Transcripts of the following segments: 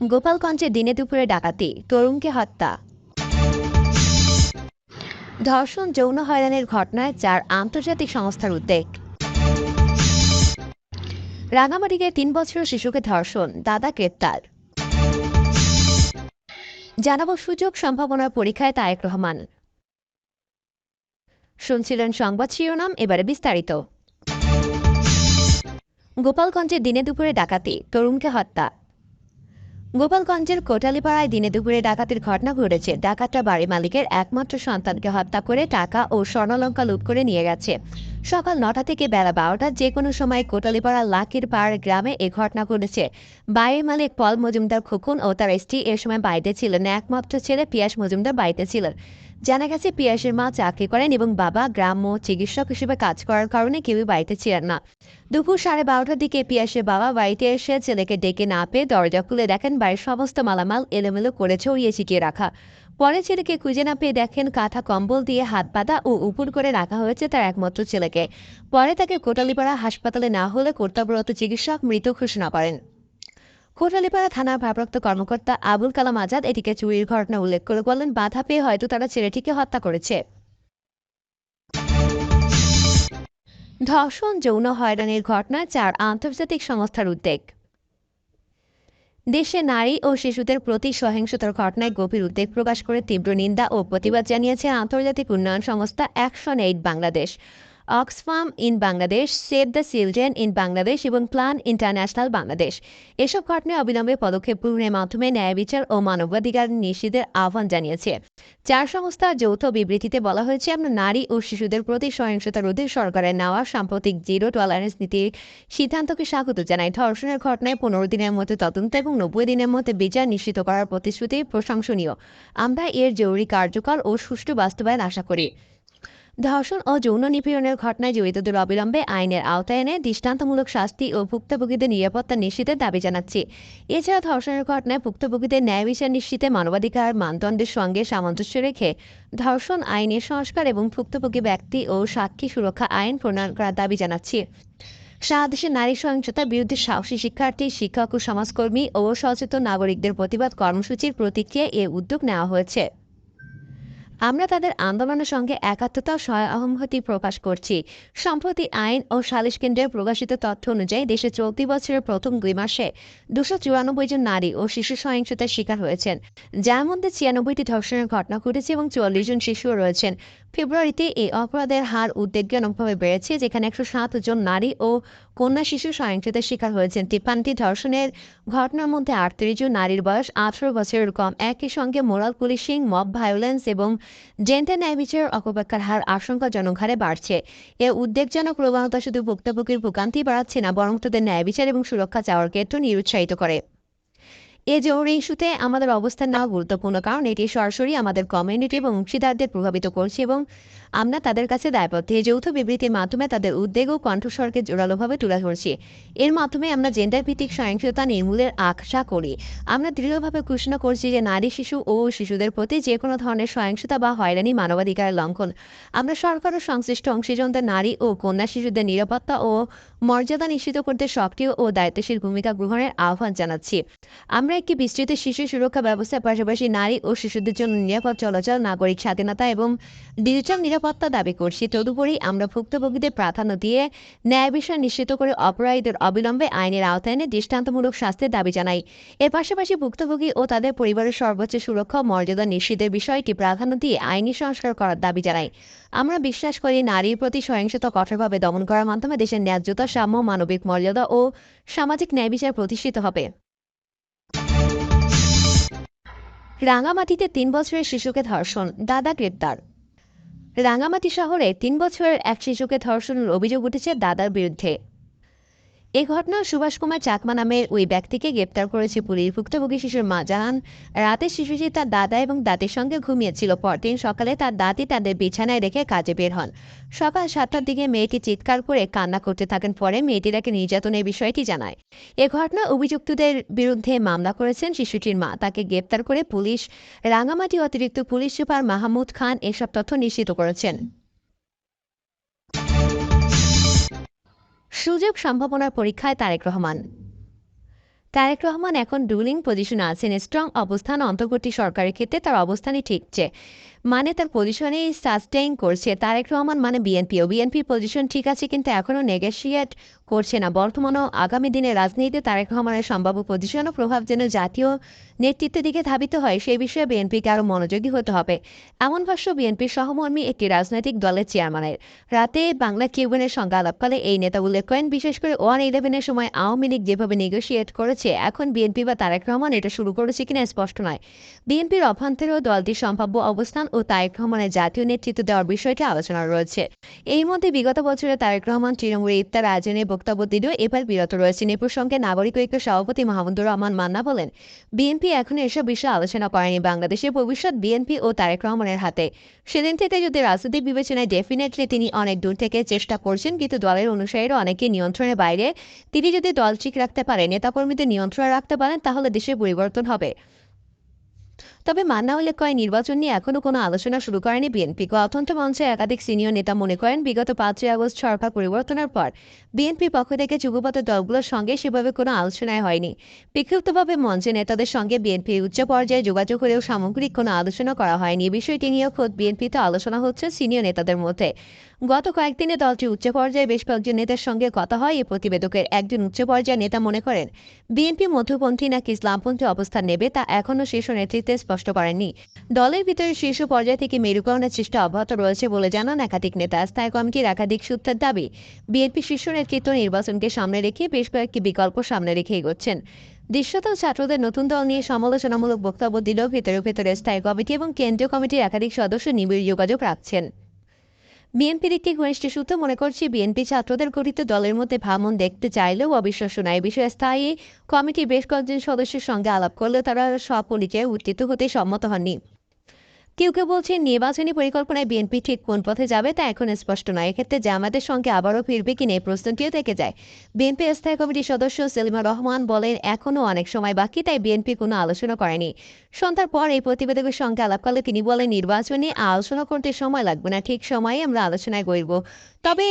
গোপালগঞ্জে দিনে দুপুরে ডাকাতি, তরুণকে হত্যা। ধর্ষণ, যৌন হয়রানির ঘটনায় 4 আন্তর্জাতিক সংস্থার উদ্বেগ। রাঙামাটিতে 3 বছরের শিশুকে ধর্ষণ, দাদা গ্রেপ্তার। জানাবো সুযোগ সম্ভাবনার পরীক্ষায় তারেক রহমান। শুনছিলেন সংবাদ শিরোনাম, এবারে বিস্তারিত। গোপালগঞ্জে দিনে দুপুরে ডাকাতি, তরুণকে হত্যা। গোপালগঞ্জের কোটালীপাড়ায় দিনে দুপুরে ডাকাতির ঘটনা ঘটেছে। ডাকাতরা বাড়ি মালিকের একমাত্র সন্তানকে হত্যা করে টাকা ও স্বর্ণালঙ্কা লুট করে নিয়ে গেছে। সকাল 9টা থেকে বেলা 12টা যে কোনো সময় কোটালীপাড়া লাকির পাড় গ্রামে এ ঘটনা ঘটেছে। বাড়ির মালিক পল মজুমদার খোকন ও তার স্ত্রী এ সময় বাড়িতে ছিলেন। একমাত্র ছেলে পিয়াস মজুমদার বাড়িতে ছিলেন। জানা গেছে পিয়াসের মা চাকরি করেন এবং বাবা গ্রাম্য চিকিৎসক হিসেবে কাজ করার কারণে কেউই বাড়িতে ছিলেন না। দুপুর 12:30টার দিকে পিয়াসের বাবা বাড়িতে এসে ছেলেকে ডেকে না পেয়ে দরজা খুলে দেখেন বাড়ির সমস্ত মালামাল এলোমেলো করে ছড়িয়ে ছিটিয়ে রাখা। পরে ছেলেকে খুঁজে না পেয়ে দেখেন কাঁথা কম্বল দিয়ে হাত বাঁধা ও উপুড় করে রাখা হয়েছে তার একমাত্র ছেলেকে। পরে তাকে কোটালীপাড়া হাসপাতালে না হলে কর্তব্যরত চিকিৎসক মৃত ঘোষণা করেন। কোটালীপাড়া থানার ভারপ্রাপ্ত কর্মকর্তা আবুল কালাম আজাদ এটিকে চুরির ঘটনা উল্লেখ করে বলেন, বাধা পেয়ে হয়তো তারা ছেলেটিকে হত্যা করেছে। ধর্ষণ, যৌন হয়রানির ঘটনায় 4 আন্তর্জাতিক সংস্থার উদ্বেগ। দেশে নারী ও শিশুদের প্রতি সহিংসতার ঘটনায় গভীর উদ্বেগ প্রকাশ করে তীব্র নিন্দা ও প্রতিবাদ জানিয়েছে আন্তর্জাতিক উন্নয়ন সংস্থা action aid Bangladesh, Oxfam in Bangladesh, save the children in Bangladesh এবং প্ল্যান ইন্টারন্যাশনাল বাংলাদেশ। এসব ঘটনায় অবিলম্বে পদক্ষেপ গ্রহণের মাধ্যমে ন্যায় বিচার ও মানবাধিকার নিশ্চিতের আহ্বান জানিয়েছে। 4 সংস্থার যৌথ বিবৃতিতে বলা হয়েছে, আমরা নারী ও শিশুদের প্রতি সহিংসতা রোধে সরকারের নেওয়া সাম্প্রতিক জিরো টলারেন্স নীতির সিদ্ধান্তকে স্বাগত জানাই। ধর্ষণের ঘটনায় 15 দিনের মধ্যে তদন্ত এবং 90 দিনের মধ্যে বিচার নিশ্চিত করার প্রতিশ্রুতি প্রশংসনীয়। আমরা এর জরুরি কার্যকর ও সুষ্ঠু বাস্তবায়ন আশা করি। ধর্ষণ ও যৌন নিপীড়নের ঘটনায় জড়িতদের অবিলম্বে আইনের আওতায় এনে দৃষ্টান্তমূলক শাস্তি ও ভুক্তভোগীদের নিরাপত্তা নিশ্চিতের দাবি জানাচ্ছি। এছাড়া ধর্ষণের ঘটনায় ভুক্তভোগীদের ন্যায় বিচার নিশ্চিতে মানবাধিকার মানদণ্ডের সঙ্গে সামঞ্জস্য রেখে ধর্ষণ আইনের সংস্কার এবং ভুক্তভোগী ব্যক্তি ও সাক্ষী সুরক্ষা আইন প্রণয়ন করার দাবি জানাচ্ছি। সারা দেশে নারী সহিংসতার বিরুদ্ধে সাহসী শিক্ষার্থী, শিক্ষক ও সমাজকর্মী ও সচেতন নাগরিকদের প্রতিবাদ কর্মসূচির প্রতিক্রিয়ায় এ উদ্যোগ নেওয়া হয়েছে। আমরা তাদের আন্দোলনের সঙ্গে একাত্মতা সহানুভূতি প্রকাশ করছি। সম্প্রতি আইন ও সালিশ কেন্দ্রের প্রকাশিত তথ্য অনুযায়ী দেশে চলতি বছরের প্রথম 2 মাসে 294 জন নারী ও শিশু সহিংসতার শিকার হয়েছেন, যার মধ্যে 96টি ধর্ষণের ঘটনা ঘটেছে এবং 44 জন শিশুও রয়েছেন। ফেব্রুয়ারিতে এই অপরাধের হার উদ্বেগজনকভাবে বেড়েছে, যেখানে 107 জন নারী ও কন্যা শিশু সহিংসতার শিকার হয়েছেন। 53টি ধর্ষণের ঘটনার মধ্যে 38 জন নারীর বয়স 18 বছরের কম। একই সঙ্গে মোরাল পুলিশিং, মব ভায়োলেন্স এবং জেন্ডার ন্যায় বিচারের অপব্যাখ্যার হার আশঙ্কাজনক হারে বাড়ছে। এ উদ্বেগজনক প্রবণতা শুধু ভুক্তভোগীর ভোগান্তি বাড়াচ্ছে না, বরং তাদের ন্যায় বিচার এবং সুরক্ষা চাওয়ার ক্ষেত্রে নিরুৎসাহিত করে। এ জরুরি ইস্যুতে আমাদের অবস্থান নেওয়া গুরুত্বপূর্ণ, কারণ এটি সরাসরি আমাদের কমিউনিটি এবং অংশীদারদের প্রভাবিত করছে এবং আমরা তাদের কাছে দায়বদ্ধ। এই যৌথ বিবৃতির মাধ্যমে তাদের উদ্বেগ ও কণ্ঠস্বরকে জোরালোভাবে তুলে ধরছি। এর মাধ্যমে আমরা জেন্ডার ভিত্তিক সহিংসতা নির্মূলের আশা করি। আমরা দৃঢ়ভাবে ঘোষণা করছি যে নারী, শিশু ও শিশুদের প্রতি যে কোনো ধরনের সহিংসতা বা হয়রানি মানবাধিকারের লঙ্ঘন। আমরা সরকার ও সংশ্লিষ্ট অংশীজনদের নারী ও কন্যা শিশুদের নিরাপত্তা ও মর্যাদা নিশ্চিত করতে সক্রিয় ও দায়িত্বশীল ভূমিকা গ্রহণের আহ্বান জানাচ্ছি। আমরা একটি বিস্তৃত শিশু সুরক্ষা ব্যবস্থার পাশাপাশি নারী ও শিশুদের জন্য নিরাপদ চলাচল, নাগরিক স্বাধীনতা এবং ডিজিটাল নিরাপত্তা দাবি করছি। তদুপরি আমরা ভুক্তভোগীদের প্রাধান্য দিয়ে ন্যায় বিচার নিশ্চিত করে অপরাধীদের অবিলম্বে আইনের আওতায় এনে দৃষ্টান্তমূলক শাস্তির দাবি জানাই। এর পাশাপাশি ভুক্তভোগী ও তাদের পরিবারের সর্বোচ্চ সুরক্ষা ও মর্যাদা নিশ্চিতের বিষয়টি প্রাধান্য দিয়ে আইনি সংস্কার করার দাবি জানাই। আমরা বিশ্বাস করি নারীর প্রতি সহিংসতা কঠোরভাবে দমন করার মাধ্যমে দেশের ন্যায্যতা, সাম্য, মানবিক মর্যাদা ও সামাজিক ন্যায় বিচার প্রতিষ্ঠিত হবে। রাঙামাটিতে 3 বছরের শিশুকে ধর্ষণ, দাদা গ্রেপ্তার। রাঙামাটি শহরে 3 বছরের এক শিশুকে ধর্ষণের অভিযোগ উঠেছে দাদার বিরুদ্ধে। এ ঘটনায় সুভাষ কুমার চাকমা নামের ওই ব্যক্তিকে গ্রেপ্তার করেছে পুলিশ। ভুক্তভোগী শিশুর মা জানান, রাতে শিশুটি তার দাদা এবং দাদির সঙ্গে ঘুমিয়েছিল। পরদিন সকালে তার দাদি তাদের বিছানায় রেখে কাজে বের হন। সকাল 7টার দিকে মেয়েটি চিৎকার করে কান্না করতে থাকেন। পরে মেয়েটি তাকে নির্যাতনের বিষয়টি জানায়। এ ঘটনায় অভিযুক্তদের বিরুদ্ধে মামলা করেছেন শিশুটির মা। তাকে গ্রেপ্তার করে পুলিশ। রাঙামাটি অতিরিক্ত পুলিশ সুপার মাহমুদ খান এসব তথ্য নিশ্চিত করেছেন। সুযোগ সম্ভাবনার পরীক্ষায় তারেক রহমান। তারেক রহমান এখন রুলিং পজিশনে আছেন, স্ট্রং অবস্থান। অন্তর্বর্তী সরকারের ক্ষেত্রে তার অবস্থানই ঠিকছে, মানে তার পজিশনেই সাস্টেইন করছে। তারেক রহমান মানে বিএনপির পজিশন ঠিক আছে, কিন্তু এখনও নেগোশিয়েট করছে না। বর্তমান ও আগামী দিনে রাজনীতিতে তারেক রহমানের সম্ভাব্য পজিশন ও প্রভাব যেন জাতীয় নেতৃত্বের দিকে ধাবিত হয়, সেই বিষয়ে বিএনপিকে আরও মনোযোগী হতে হবে, এমন ভাষ্য বিএনপির সহমর্মী একটি রাজনৈতিক দলের চেয়ারম্যানের। রাতে বাংলা ট্রিবিউনের সঙ্গে আলাপকালে এই নেতা উল্লেখ করেন, বিশেষ করে 1-11-এর সময় আওয়ামী লীগ যেভাবে নেগোশিয়েট করেছে, এখন বিএনপি বা তারেক রহমান এটা শুরু করেছে কিনা স্পষ্ট নয়। বিএনপির অভ্যন্তরেও দলটির সম্ভাব্য অবস্থান ও তারেক রহমানের জাতীয় নেতৃত্ব দেওয়ার বিষয়টি আলোচনা রয়েছে। এই মধ্যে বিগত বছরে তারেক রহমান তৃণমূলের ইফতার আয়োজনে বক্তব্য দিলেও এবার বিরত রয়েছেন। এ প্রসঙ্গে নাগরিক ঐক্য সভাপতি মাহমুদুর রহমান মান্না বলেন, বিএনপি এখনো এসব বিষয়ে আলোচনা করেনি। বাংলাদেশের ভবিষ্যৎ বিএনপি ও তারেক রহমানের হাতে। সেদিন থেকে যদি রাজনৈতিক বিবেচনায় ডেফিনেটলি তিনি অনেক দূর থেকে চেষ্টা করছেন, কিন্তু দলের অনুসারীরা অনেকে নিয়ন্ত্রণের বাইরে। তিনি যদি দল ঠিক রাখতে পারেন, নেতাকর্মীদের নিয়ন্ত্রণে রাখতে পারেন, তাহলে দেশের পরিবর্তন হবে। তবে মান্না উল্লেখ করেন, নির্বাচন নিয়ে এখনও কোনো আলোচনা শুরু করেনি বিএনপি। গণতন্ত্র মঞ্চের একাধিক সিনিয়র নেতা মনে করেন, বিগত 5ই আগস্ট সরকার পরিবর্তনের পর বিএনপির পক্ষ থেকে যুগপথ দলগুলোর সঙ্গে সেভাবে কোনো আলোচনায় হয়নি। বিক্ষিপ্তভাবে মঞ্চের নেতাদের সঙ্গে বিএনপির উচ্চ পর্যায়ে যোগাযোগ করেও সামগ্রিক কোনো আলোচনা করা হয়নি। এ বিষয়টি নিয়েও খোদ বিএনপিতে আলোচনা হচ্ছে সিনিয়র নেতাদের মধ্যে। গত কয়েকদিনে দলটির উচ্চ পর্যায়ে বেশ কয়েকজন নেতার সঙ্গে কথা হয়। এই প্রতিবেদকের একজন উচ্চ পর্যায়ের নেতা মনে করেন, বিএনপি মধ্যপন্থী নাকি ইসলামপন্থী অবস্থান নেবে তা এখনও শীর্ষ নেতৃত্বে স্পষ্ট করেননি। দলের ভিতরে শীর্ষ পর্যায় থেকে মেরুকরণের চেষ্টা অব্যাহত রয়েছে বলে জানান একাধিক নেতা। স্থায়ী কমিটির একাধিক সূত্রের দাবি, বিএনপি শীর্ষ নেতৃত্ব নির্বাচনকে সামনে রেখে বেশ কয়েকটি বিকল্প সামনে রেখে এগোচ্ছেন। দৃশ্যত ছাত্রদের নতুন দল নিয়ে সমালোচনামূলক বক্তব্য দিলেও ভেতরে স্থায়ী কমিটি এবং কেন্দ্রীয় কমিটির একাধিক সদস্য নিবিড় যোগাযোগ রাখছেন। বিএনপির একটি ঘনিষ্ঠ সূত্র মনে করছে, বিএনপি ছাত্রদের গঠিত দলের মধ্যে ভাঙন দেখতে চাইলেও অবিশ্বাস্য নয়। এ বিষয়ে স্থায়ী কমিটির বেশ কয়েকজন সদস্যের সঙ্গে আলাপ করলেও তারা স্বপরিচয়ে উত্থিত হতে সম্মত হননি। কেউ কেউ বলছেন, নির্বাচনী পরিকল্পনায় বিএনপি ঠিক কোন পথে যাবে তা এখন স্পষ্ট নয়। এক্ষেত্রে জামায়াতের সঙ্গে আবারও ফিরবে কিনা এই প্রশ্নটিও থেকে যায়। বিএনপি স্থায়ী কমিটির সদস্য সেলিমা রহমান বলেন, এখনও অনেক সময় বাকি, তাই বিএনপি কোনো আলোচনা করেনি। সন্ধ্যার পর এই প্রতিবেদকের সঙ্গে আলাপকালে তিনি বলেন, নির্বাচনে আলোচনা করতে সময় লাগবে না, ঠিক সময়ে আমরা আলোচনায় গড়ব। তবে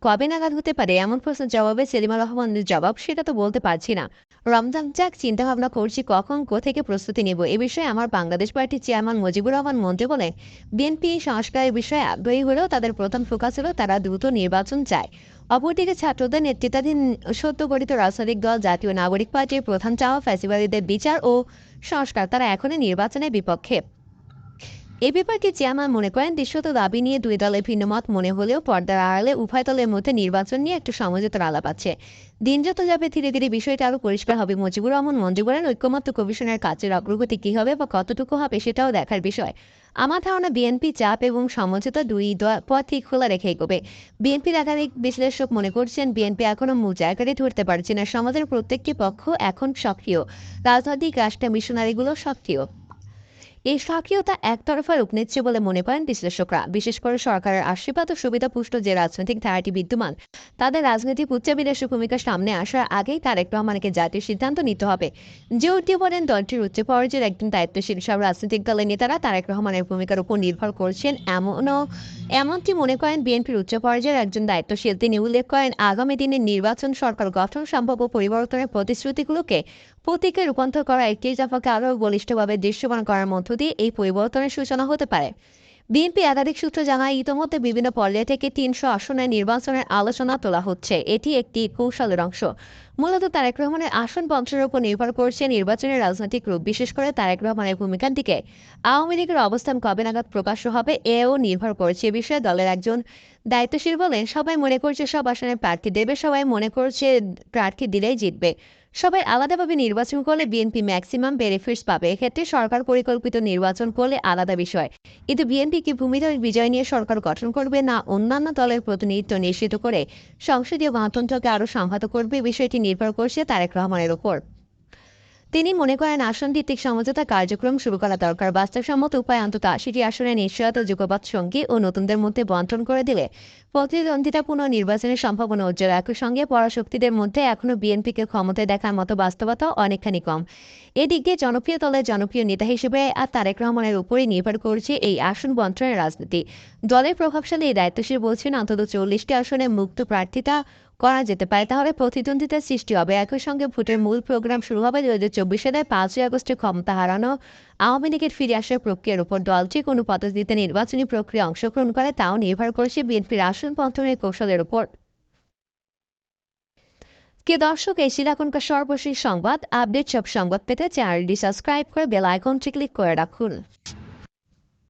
কবে নাগাদ হতে পারে এমন প্রশ্নের জবাবে সেলিমা রহমানের জবাব, সেটা তো বলতে পারছি না। রমজান যাক, চিন্তাভাবনা করছি কখন থেকে প্রস্তুতি নেব। এ বিষয়ে আমার বাংলাদেশ পার্টির চেয়ারম্যান মুজিবুর রহমান মন্ত্রী বলেন, বিএনপি সংস্কারের বিষয়ে আগ্রহী হলেও তাদের প্রধান ফোকাস হলো তারা দ্রুত নির্বাচন চায়। অপরদিকে ছাত্রদের নেতৃত্বাধীন সদ্য গঠিত রাজনৈতিক দল জাতীয় নাগরিক পার্টির প্রধান চাওয়া ফ্যাসিবাদীদের বিচার ও সংস্কার। তারা এখনই নির্বাচনের বিপক্ষে। এ ব্যাপারকে চেয়ারম্যান মনে করেন, দৃশ্যত দাবি নিয়ে দুই দলের ভিন্নমত মনে হলেও পর্দার আড়ালে উভয় দলের মধ্যে নির্বাচন নিয়ে একটা সমঝোতার আলাপ আছে। দিন যত যাবে ধীরে ধীরে বিষয়টা আরও পরিষ্কার হবে। মুজিবুর রহমান মঞ্জু বলেন, ঐক্যমত্য কমিশনের কাজের অগ্রগতি কী হবে বা কতটুকু হবে সেটাও দেখার বিষয়। আমার ধারণা বিএনপি চাপ এবং সমঝোতা দুই পথই খোলা রেখে এগোবে। বিএনপির একাধিক বিশ্লেষক মনে করছেন, বিএনপি এখনও মূল জায়গাটি ধরতে পারছে না। সমাজের প্রত্যেকটি পক্ষ এখন সক্রিয়, রাজনৈতিক রাষ্ট্র মিশনারিগুলো সক্রিয়। এই সক্রিয়তা একতরফা রূপ নিচ্ছে বলে মনে করেন বিশ্লেষকরা। বিশেষ করে সরকারের আশীর্বাদ ও সুবিধাপুষ্ট যে রাজনৈতিক ধারাটি বিদ্যমান, তাদের রাজনৈতিক উচ্চাভিলাষী ভূমিকা সামনে আসার আগেই তারেক রহমানকে জাতীয় সিদ্ধান্ত নিতে হবে। জোর দিয়ে বলেন, দলটির উচ্চ পর্যায়ের একজন দায়িত্বশীল সব রাজনৈতিক দলের নেতারা তারেক রহমানের ভূমিকার উপর নির্ভর করছেন। এমনটি মনে করেন বিএনপির উচ্চ পর্যায়ের একজন দায়িত্বশীল। তিনি উল্লেখ করেন, আগামী দিনের নির্বাচন সরকার গঠন, সম্ভাব্য পরিবর্তনের প্রতিশ্রুতিগুলোকে প্রতীকে রূপান্তর করা, একটি জাফাকে আরও বলিষ্ঠভাবে দৃশ্যমান করার মধ্য দিয়ে এই পরিবর্তনের সূচনা হতে পারে। বিএনপি একাধিক সূত্র জানায়, ইতোমধ্যে বিভিন্ন পর্যায় থেকে 300 আসনের নির্বাচনের আলোচনা তোলা হচ্ছে। এটি একটি কৌশলের অংশ। মূলত তারেক রহমানের আসন বন্টনের উপর নির্ভর করছে নির্বাচনের রাজনৈতিক রূপ। বিশেষ করে তারেক রহমানের ভূমিকার দিকে আওয়ামী লীগের অবস্থান কবে নাগাদ প্রকাশ্য হবে এও নির্ভর করছে। এ বিষয়ে দলের একজন দায়িত্বশীল বলেন, সবাই মনে করছে সব আসনে প্রার্থী দেবে, সবাই মনে করছে প্রার্থী দিলেই জিতবে। সবাই আলাদাভাবে নির্বাচন করলে বিএনপি ম্যাক্সিমাম বেনিফিটস পাবে। এক্ষেত্রে সরকার পরিকল্পিত নির্বাচন করলে আলাদা বিষয়। কিন্তু বিএনপি কি ভূমিকা বিজয় নিয়ে সরকার গঠন করবে, না অন্যান্য দলের প্রতিনিধিত্ব নিশ্চিত করে সংসদীয় গণতন্ত্রকে আরও সংহত করবে, বিষয়টি নির্ভর করছে তারেক রহমানের ওপর। তিনি মনে করেন, আসন ভিত্তিক সমঝোতা কার্যক্রম শুরু করা দরকার। বাস্তবসম্মত উপায় অন্তত 80টি আসনে নিশ্চয়তা যুগপৎ সঙ্গী ও নতুনদের মধ্যে বন্টন করে দিলে প্রতিদ্বন্দ্বিতাপূর্ণ নির্বাচনের সম্ভাবনা উজ্জ্বল। একই সঙ্গে পরাশক্তিদের মধ্যে এখনও বিএনপিকে ক্ষমতায় দেখার মতো বাস্তবতা অনেকখানি কম। এদিক দিয়ে জনপ্রিয় দলের জনপ্রিয় নেতা হিসেবে আর তারেক রহমানের উপরই নির্ভর করছে এই আসন বন্টনের রাজনীতি। দলের প্রভাবশালী এই দায়িত্বশীল বলছেন, অন্তত 40টি আসনে মুক্ত প্রার্থিতা করা যেতে পারে, তাহলে প্রতিদ্বন্দ্বিতার সৃষ্টি হবে। একই সঙ্গে ভোটের মূল প্রোগ্রাম শুরু হবে 2024 সালের 5ই আগস্টে ক্ষমতা হারানো আওয়ামী লীগের ফিরে আসার প্রক্রিয়ার উপর। দলটি কোনো পদ্ধতিতে নির্বাচনী প্রক্রিয়ায় অংশগ্রহণ করে তাও নির্ভর করছে বিএনপির আসন বন্টনের কৌশলের উপর। দর্শক, এই ছিল এখনকার সর্বশেষ সংবাদ আপডেট। সব সংবাদ পেতে চ্যানেলটি সাবস্ক্রাইব করে বেল আইকনটি ক্লিক করে রাখুন।